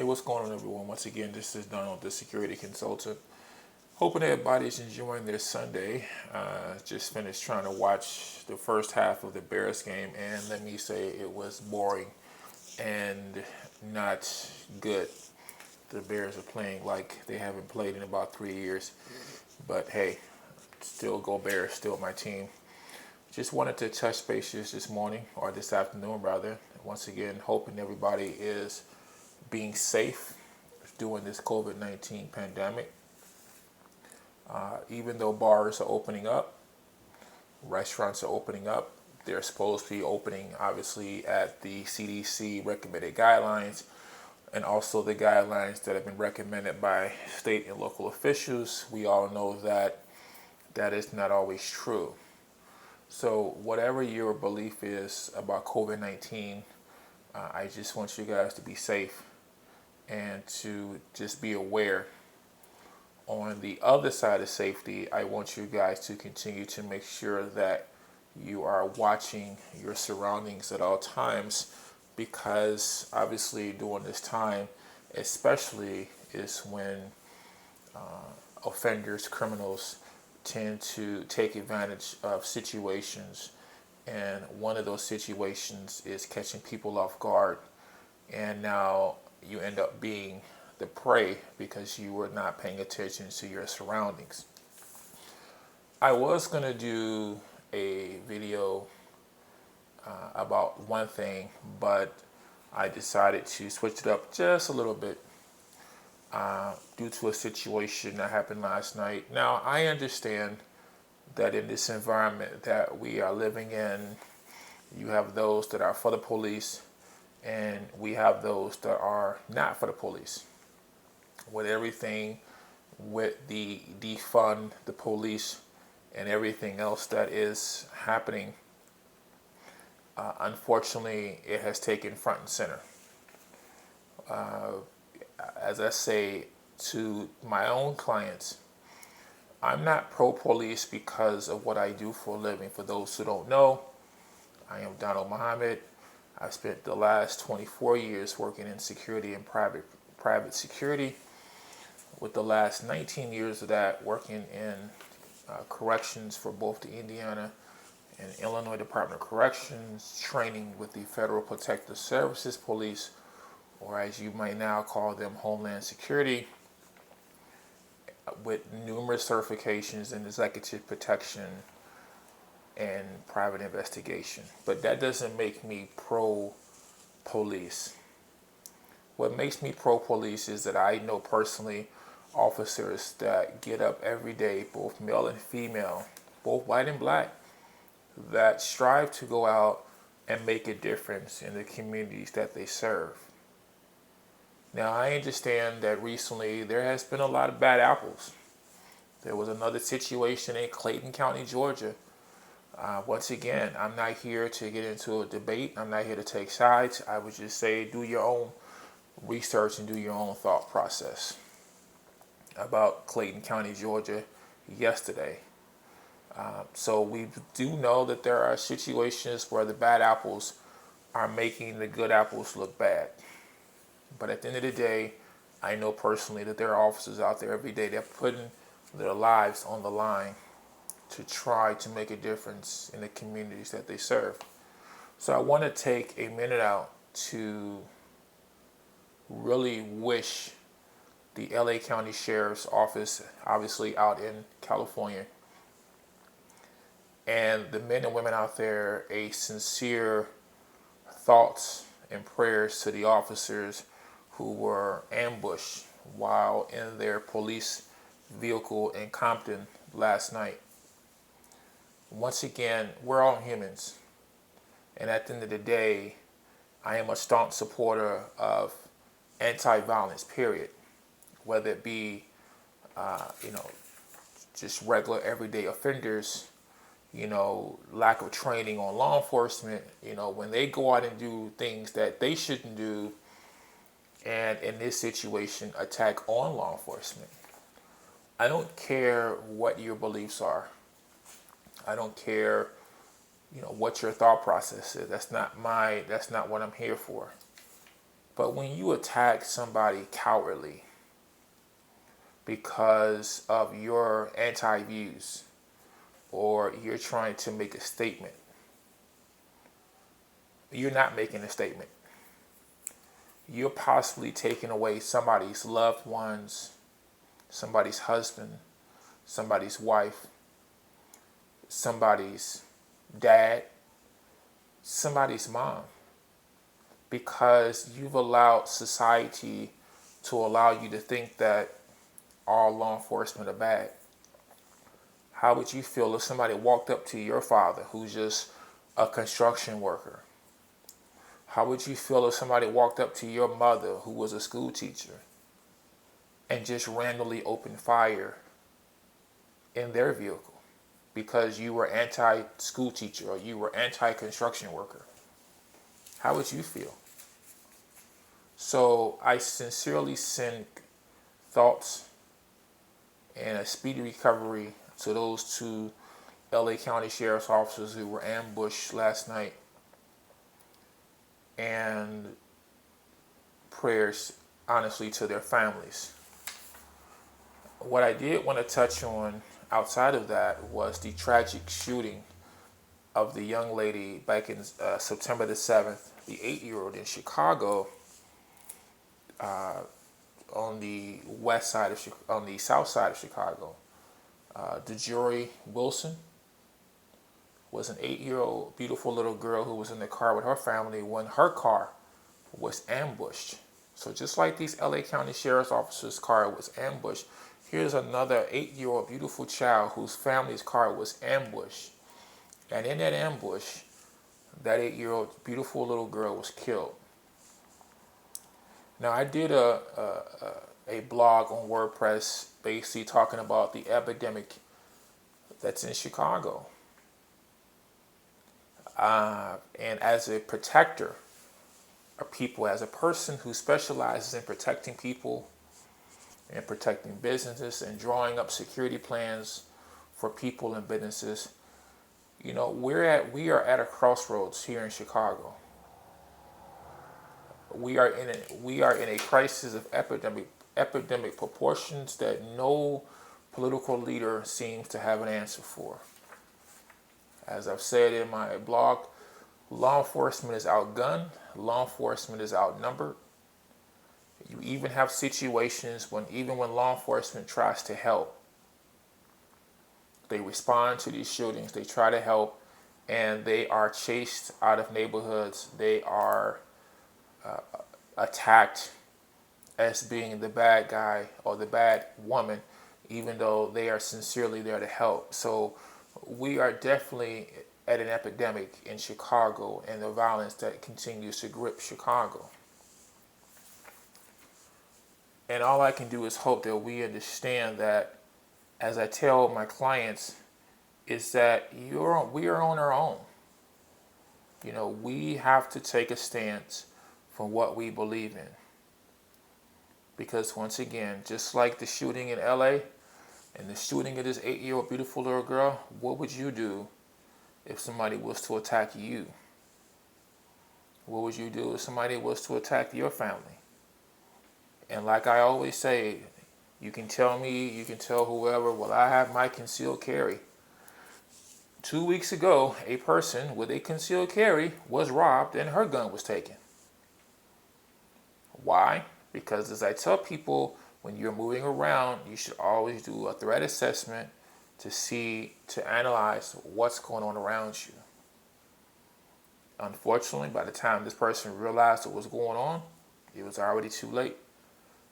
Hey, what's going on, everyone? Once again, this is Donald, the security consultant. Hoping everybody's enjoying their Sunday. Just finished trying to watch the first half of the Bears game, and let me say it was boring and not good. The Bears are playing like they haven't played in about 3 years. But hey, still go Bears, still my team. Just wanted to touch bases this morning, or this afternoon rather. Once again, hoping everybody is being safe during this COVID-19 pandemic. Even though bars are opening up, restaurants are opening up, they're supposed to be opening obviously at the CDC recommended guidelines and also the guidelines that have been recommended by state and local officials. We all know that that is not always true. So whatever your belief is about COVID-19, I just want you guys to be safe and to just be aware. On the other side of safety, I want you guys to continue to make sure that you are watching your surroundings at all times, because obviously during this time, especially, is when offenders, criminals tend to take advantage of situations. And one of those situations is catching people off guard. And now you end up being the prey because you were not paying attention to your surroundings. I was going to do a video about one thing, but I decided to switch it up just a little bit due to a situation that happened last night. Now, I understand that in this environment that we are living in, you have those that are for the police and we have those that are not for the police. With everything, with the defund the police and everything else that is happening, unfortunately, it has taken front and center. As I say to my own clients, I'm not pro-police because of what I do for a living. For those who don't know, I am Donald Muhammad. I've spent the last 24 years working in security and private security, with the last 19 years of that working in corrections for both the Indiana and Illinois Department of Corrections, training with the Federal Protective Services Police, or as you might now call them, Homeland Security, with numerous certifications in executive protection and private investigation. But that doesn't make me pro-police. What makes me pro-police is that I know personally officers that get up every day, both male and female, both white and black, that strive to go out and make a difference in the communities that they serve. Now, I understand that recently there has been a lot of bad apples. There was another situation in Clayton County, Georgia. Once again, I'm not here to get into a debate. I'm not here to take sides. I would just say do your own research and do your own thought process about Clayton County, Georgia yesterday. So we do know that there are situations where the bad apples are making the good apples look bad. But at the end of the day, I know personally that there are officers out there every day that are putting their lives on the line to try to make a difference in the communities that they serve. So I want to take a minute out to really wish the LA County Sheriff's Office, obviously out in California, and the men and women out there a sincere thoughts and prayers to the officers who were ambushed while in their police vehicle in Compton last night. Once again, we're all humans. And at the end of the day, I am a staunch supporter of anti-violence, period. Whether it be, just regular everyday offenders, lack of training on law enforcement, when they go out and do things that they shouldn't do, and in this situation, attack on law enforcement. I don't care what your beliefs are. I don't care, what your thought process is. That's not what I'm here for. But when you attack somebody cowardly because of your anti-views or you're trying to make a statement, you're not making a statement. You're possibly taking away somebody's loved ones, somebody's husband, somebody's wife, somebody's dad, somebody's mom, because you've allowed society to allow you to think that all law enforcement are bad. How would you feel if somebody walked up to your father who's just a construction worker? How would you feel if somebody walked up to your mother who was a school teacher and just randomly opened fire in their vehicle because you were anti-school teacher or you were anti-construction worker? How would you feel? So I sincerely send thoughts and a speedy recovery to those two LA County Sheriff's officers who were ambushed last night, and prayers, honestly, to their families. What I did want to touch on outside of that was the tragic shooting of the young lady back in September the 7th, the 8-year-old in Chicago, on the on the south side of Chicago. DeJory Wilson was an 8-year-old beautiful little girl who was in the car with her family when her car was ambushed. So just like these LA County Sheriff's officers' car was ambushed, here's another 8-year-old beautiful child whose family's car was ambushed. And in that ambush, that 8-year-old beautiful little girl was killed. Now, I did a blog on WordPress basically talking about the epidemic that's in Chicago. And as a protector of people, as a person who specializes in protecting people and protecting businesses and drawing up security plans for people and businesses, you know, we are at a crossroads here in Chicago. We are in a crisis of epidemic proportions that no political leader seems to have an answer for. As I've said in my blog, law enforcement is outgunned, law enforcement is outnumbered. You even have situations when even when law enforcement tries to help, they respond to these shootings, they try to help, and they are chased out of neighborhoods. They are attacked as being the bad guy or the bad woman, even though they are sincerely there to help. So we are definitely at an epidemic in Chicago and the violence that continues to grip Chicago. And all I can do is hope that we understand that, as I tell my clients, is that we are on our own. You know, we have to take a stance for what we believe in. Because once again, just like the shooting in LA and the shooting of this 8-year-old beautiful little girl, what would you do if somebody was to attack you? What would you do if somebody was to attack your family? And like I always say, you can tell me, you can tell whoever, well, I have my concealed carry. 2 weeks ago, a person with a concealed carry was robbed and her gun was taken. Why? Because as I tell people, when you're moving around, you should always do a threat assessment to analyze what's going on around you. Unfortunately, by the time this person realized what was going on, it was already too late.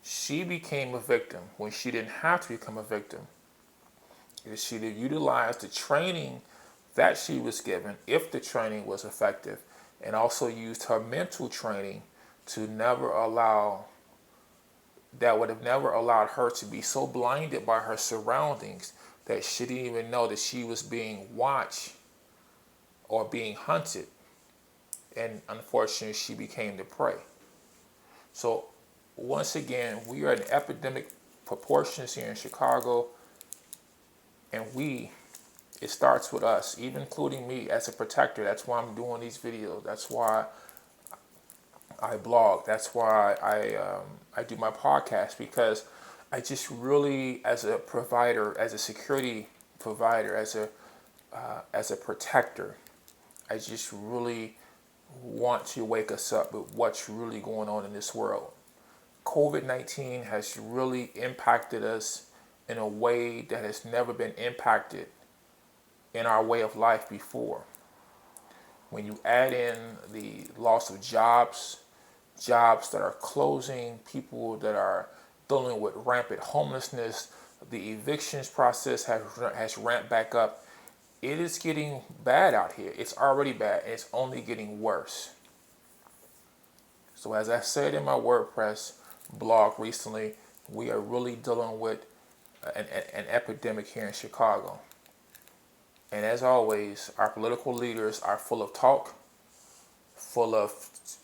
She became a victim when she didn't have to become a victim. If she had utilized the training that she was given, if the training was effective, and also used her mental training to that would have never allowed her to be so blinded by her surroundings that she didn't even know that she was being watched or being hunted. And unfortunately, she became the prey. So once again, we are in epidemic proportions here in Chicago, and it starts with us, even including me as a protector. That's why I'm doing these videos. That's why I blog. That's why I do my podcast, because I just really, as a provider, as a security provider, as a protector, I just really want to wake us up with what's really going on in this world. COVID-19 has really impacted us in a way that has never been impacted in our way of life before. When you add in the loss of jobs, jobs that are closing, people that are dealing with rampant homelessness, the evictions process has ramped back up. It is getting bad out here. It's already bad, and it's only getting worse. So as I said in my WordPress blog recently, we are really dealing with an epidemic here in Chicago. And as always, our political leaders are full of talk, full of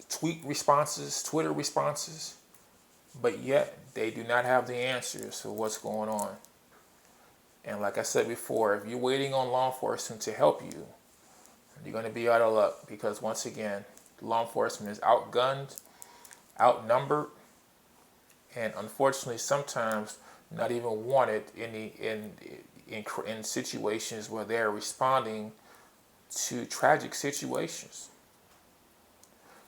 tweet responses, Twitter responses, but yet they do not have the answers for what's going on. And like I said before, if you're waiting on law enforcement to help you, you're going to be out of luck, because once again, law enforcement is outgunned, outnumbered, and unfortunately sometimes not even wanted in situations where they're responding to tragic situations.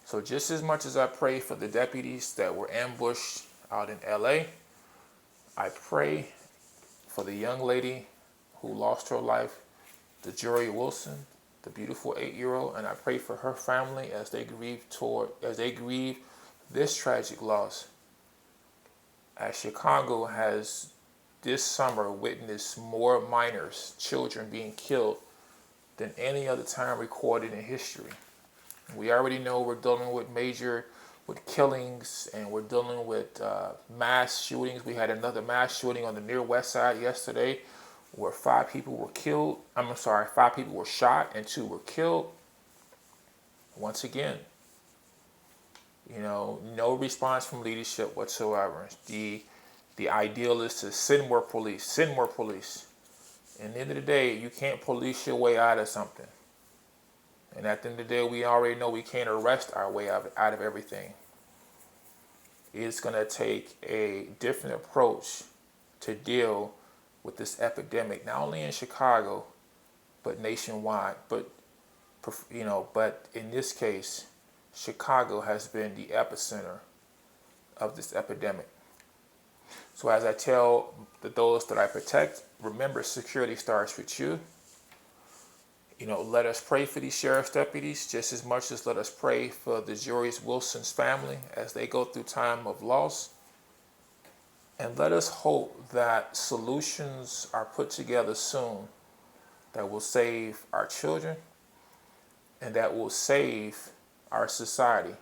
So just as much as I pray for the deputies that were ambushed out in LA, I pray for the young lady who lost her life, the Jory Wilson, the beautiful 8-year-old, and I pray for her family as they grieve this tragic loss. As Chicago has this summer witnessed more minors, children being killed than any other time recorded in history. We already know we're dealing with killings, and we're dealing with mass shootings. We had another mass shooting on the near west side yesterday where 5 people were killed. 5 people were shot and 2 were killed. Once again, no response from leadership whatsoever. The ideal is to send more police. And at the end of the day, you can't police your way out of something. And at the end of the day, we already know we can't arrest our way out of everything. It's going to take a different approach to deal with this epidemic, not only in Chicago, but nationwide. But in this case, Chicago has been the epicenter of this epidemic. So as I tell those that I protect, remember, security starts with you. Let us pray for these sheriff's deputies just as much as let us pray for the Jory Wilson's family as they go through time of loss. And let us hope that solutions are put together soon that will save our children and that will save our society.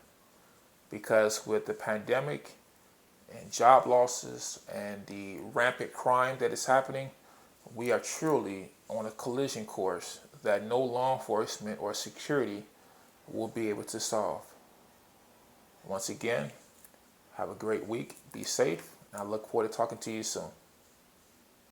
Because with the pandemic and job losses and the rampant crime that is happening, we are truly on a collision course that no law enforcement or security will be able to solve. Once again, have a great week. Be safe. And I look forward to talking to you soon.